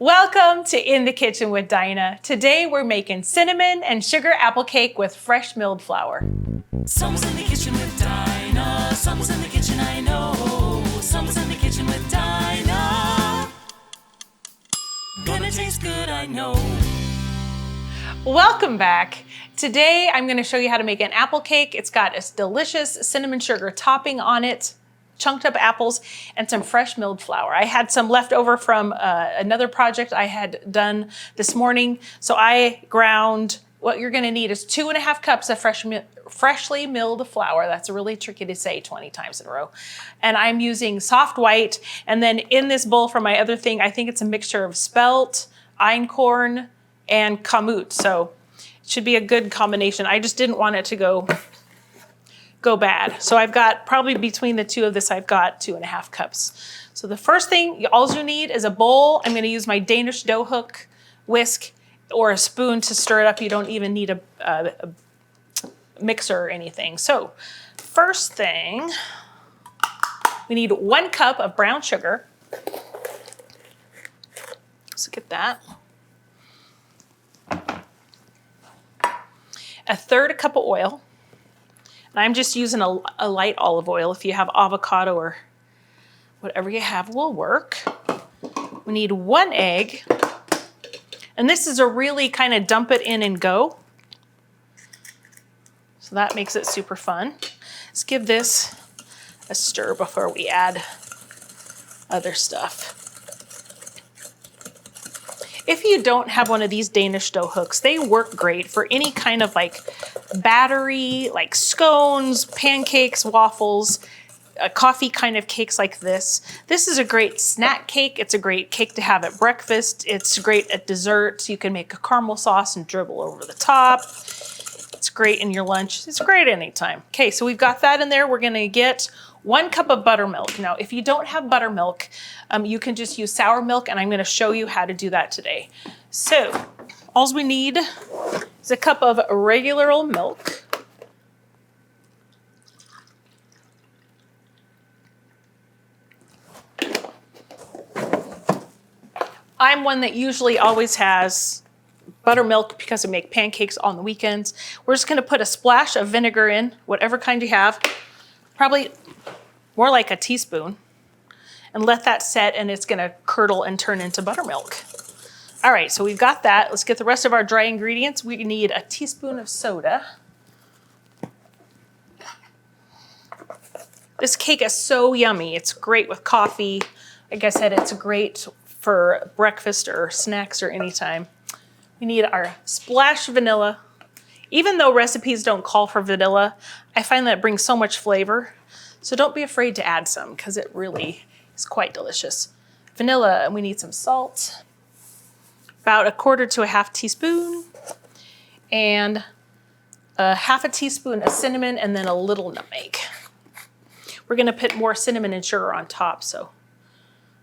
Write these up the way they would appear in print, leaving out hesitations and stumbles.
Welcome to In the Kitchen with Dinah. Today we're making cinnamon and sugar apple cake with fresh milled flour. Someone's in the kitchen with Dinah. Someone's in the kitchen, I know. Someone's in the kitchen with Dinah. Gonna taste good, I know. Welcome back. Today I'm going to show you how to make an apple cake. It's got a delicious cinnamon sugar topping on it, chunked up apples, and some fresh milled flour. I had some left over from another project I had done this morning. So I ground, what you're gonna need is 2.5 cups of freshly milled flour. That's really tricky to say 20 times in a row. And I'm using soft white. And then in this bowl for my other thing, I think it's a mixture of spelt, einkorn, and kamut. So it should be a good combination. I just didn't want it to go bad. So I've got probably between the two of this, I've got 2.5 cups. So the first thing, all you need is a bowl. I'm gonna use my Danish dough hook, whisk, or a spoon to stir it up. You don't even need a mixer or anything. So first thing, we need 1 cup of brown sugar. Let's look at that. 1/3 cup of oil. And I'm just using a light olive oil. If you have avocado or whatever you have will work. We need 1 egg. And this is a really kind of dump it in and go. So that makes it super fun. Let's give this a stir before we add other stuff. If you don't have one of these Danish dough hooks, they work great for any kind of like battery, like scones, pancakes, waffles, coffee kind of cakes like this. This is a great snack cake. It's a great cake to have at breakfast. It's great at dessert. You can make a caramel sauce and dribble over the top. It's great in your lunch. It's great anytime. Okay, so we've got that in there. We're gonna get 1 cup of buttermilk. Now, if you don't have buttermilk, you can just use sour milk, and I'm gonna show you how to do that today. So, all we need is a cup of regular old milk. I'm one that usually always has buttermilk because I make pancakes on the weekends. We're just gonna put a splash of vinegar in, whatever kind you have, probably more like a teaspoon, and let that set, and it's gonna curdle and turn into buttermilk. All right, so we've got that. Let's get the rest of our dry ingredients. We need a teaspoon of soda. This cake is so yummy. It's great with coffee. Like I said, it's great for breakfast or snacks or anytime. We need our splash of vanilla. Even though recipes don't call for vanilla, I find that it brings so much flavor. So don't be afraid to add some because it really is quite delicious. Vanilla, and we need some salt. About 1/4 to 1/2 teaspoon. And 1/2 teaspoon of cinnamon, and then a little nutmeg. We're gonna put more cinnamon and sugar on top, so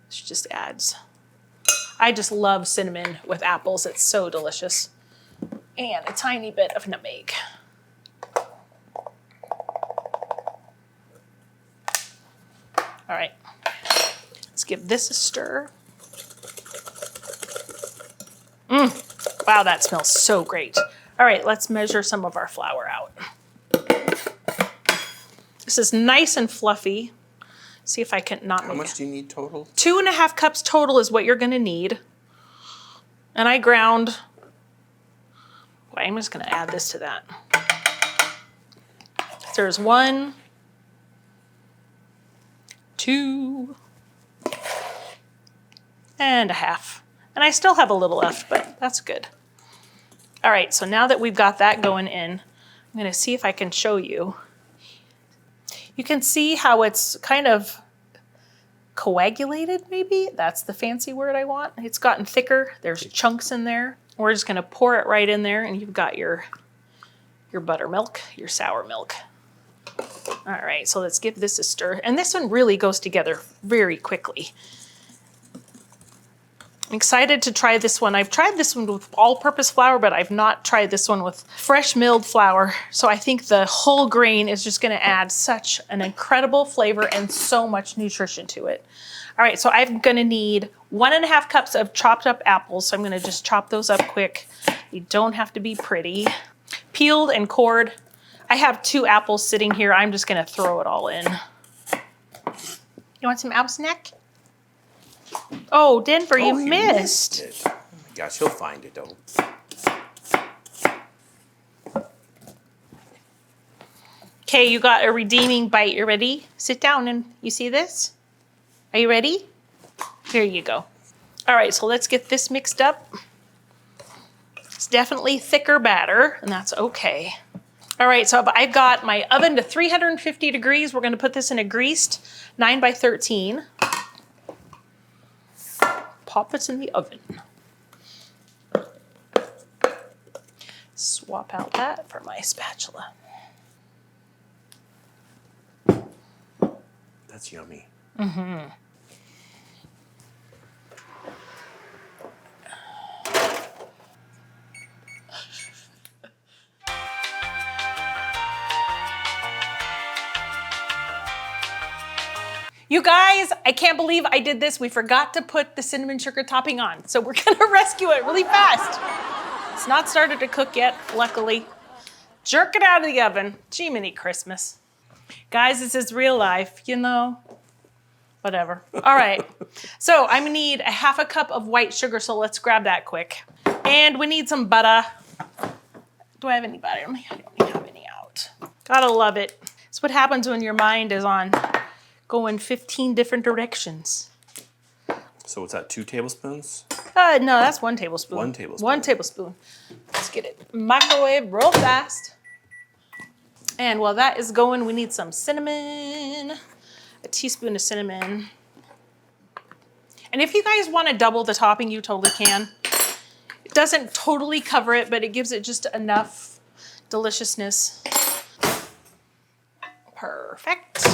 this just adds. I just love cinnamon with apples. It's so delicious. And a tiny bit of nutmeg. All right, let's give this a stir. Wow, that smells so great. All right, let's measure some of our flour out. This is nice and fluffy. See if I can not make it. How much do you need total? 2.5 cups total is what you're gonna need. And I ground, well, I'm just gonna add this to that. There's 1, 2, and 1/2. And I still have a little left, but that's good. All right, so now that we've got that going in, I'm gonna see if I can show you. You can see how it's kind of coagulated, maybe? That's the fancy word I want. It's gotten thicker. There's chunks in there. We're just gonna pour it right in there, and you've got your buttermilk, your sour milk. All right, so let's give this a stir. And this one really goes together very quickly. I'm excited to try this one. I've tried this one with all-purpose flour, but I've not tried this one with fresh milled flour. So I think the whole grain is just gonna add such an incredible flavor and so much nutrition to it. All right, so I'm gonna need 1.5 cups of chopped up apples. So I'm gonna just chop those up quick. You don't have to be pretty. Peeled and cored. I have 2 apples sitting here. I'm just gonna throw it all in. You want some apple snack? Oh, Denver, you missed. It. Oh my gosh, he'll find it though. Okay, you got a redeeming bite. You ready? Sit down and you see this? Are you ready? Here you go. All right, so let's get this mixed up. It's definitely thicker batter, and that's okay. All right, so I've got my oven to 350 degrees. We're gonna put this in a greased 9x13. Pop it in the oven. Swap out that for my spatula. That's yummy. Mm-hmm. You guys, I can't believe I did this. We forgot to put the cinnamon sugar topping on, so we're gonna rescue it really fast. It's not started to cook yet, luckily. Jerk it out of the oven. Jiminy Christmas. Guys, this is real life, you know. Whatever. All right, so I'm gonna need 1/2 cup of white sugar, so let's grab that quick. And we need some butter. Do I have any butter? I don't even have any out. Gotta love it. It's what happens when your mind is on going 15 different directions. So what's that, 2 tablespoons? No, that's 1 tablespoon. 1 tablespoon. 1 tablespoon. Let's get it microwave real fast. And while that is going, we need some cinnamon. A teaspoon of cinnamon. And if you guys want to double the topping, you totally can. It doesn't totally cover it, but it gives it just enough deliciousness. Perfect.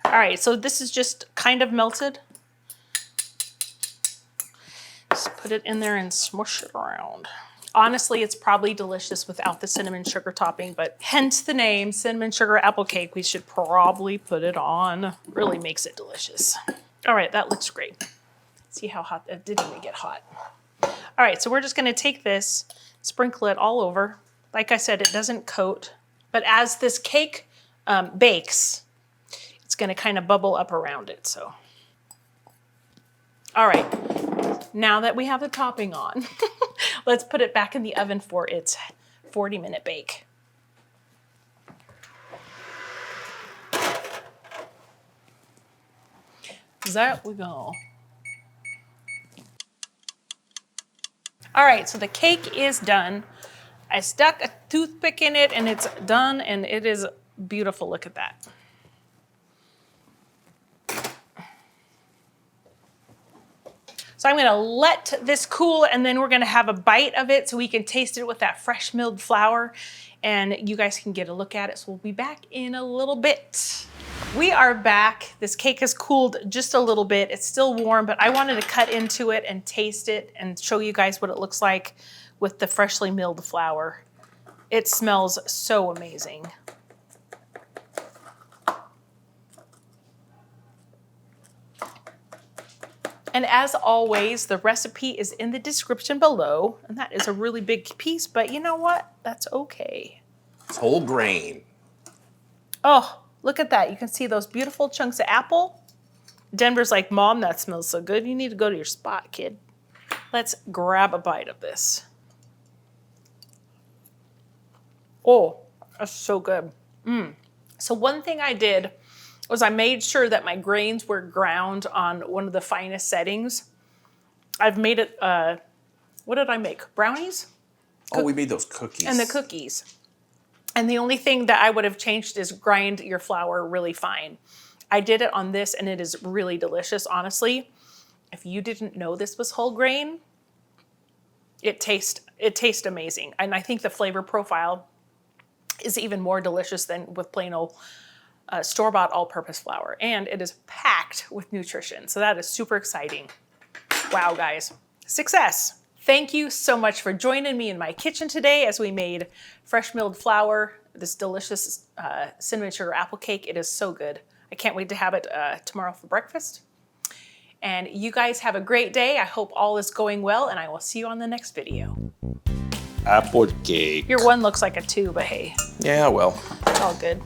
All right, so this is just kind of melted. Just put it in there and smush it around. Honestly, it's probably delicious without the cinnamon sugar topping, but hence the name, cinnamon sugar apple cake. We should probably put it on. Really makes it delicious. All right, that looks great. See how hot, it didn't even get hot. All right, so we're just gonna take this, sprinkle it all over. Like I said, it doesn't coat, but as this cake bakes, it's gonna kind of bubble up around it, so. All right, now that we have the topping on, let's put it back in the oven for its 40-minute bake. There we go. All right, so the cake is done. I stuck a toothpick in it and it's done and it is beautiful. Look at that. So I'm gonna let this cool and then we're gonna have a bite of it so we can taste it with that fresh milled flour and you guys can get a look at it. So we'll be back in a little bit. We are back. This cake has cooled just a little bit. It's still warm, but I wanted to cut into it and taste it and show you guys what it looks like with the freshly milled flour. It smells so amazing. And as always, the recipe is in the description below. And that is a really big piece, but you know what? That's okay. It's whole grain. Oh, look at that. You can see those beautiful chunks of apple. Denver's like, Mom, that smells so good. You need to go to your spot, kid. Let's grab a bite of this. Oh, that's so good. So one thing I did was I made sure that my grains were ground on one of the finest settings. I've made it, what did I make? Brownies? Oh, we made those cookies. And the cookies. And the only thing that I would have changed is grind your flour really fine. I did it on this and it is really delicious, honestly. If you didn't know this was whole grain, it tastes amazing. And I think the flavor profile is even more delicious than with plain old store-bought all-purpose flour. And it is packed with nutrition. So that is super exciting. Wow, guys. Success. Thank you so much for joining me in my kitchen today as we made fresh milled flour, this delicious cinnamon sugar apple cake. It is so good. I can't wait to have it tomorrow for breakfast. And you guys have a great day. I hope all is going well, and I will see you on the next video. Apple cake. Your one looks like a 2, but hey, Yeah, well. it's all good.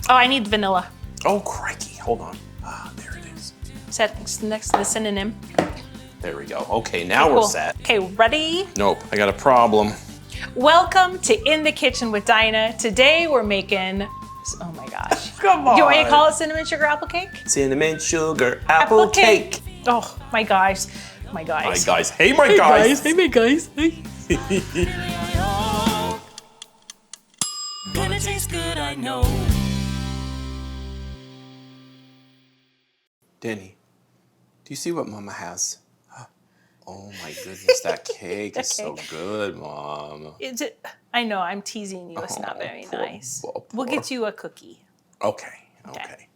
Oh, I need vanilla. Oh, crikey. Hold on. Ah, there it is. Set next to the synonym. There we go. Okay, now we're set. Okay, ready? Nope, I got a problem. Welcome to In the Kitchen with Dinah. Today we're making, oh my gosh. Come on. Do you want me to call it cinnamon sugar apple cake? Cinnamon sugar apple cake. Oh my gosh. My guys. My guys. Hey, my guys. Hey, my guys. Hey. Gonna taste good, I know. Denny, do you see what Mama has? Oh my goodness, that cake is so good, Mom. I know, I'm teasing you. It's not very poor nice. Bob, We'll poor. get you a cookie. Okay.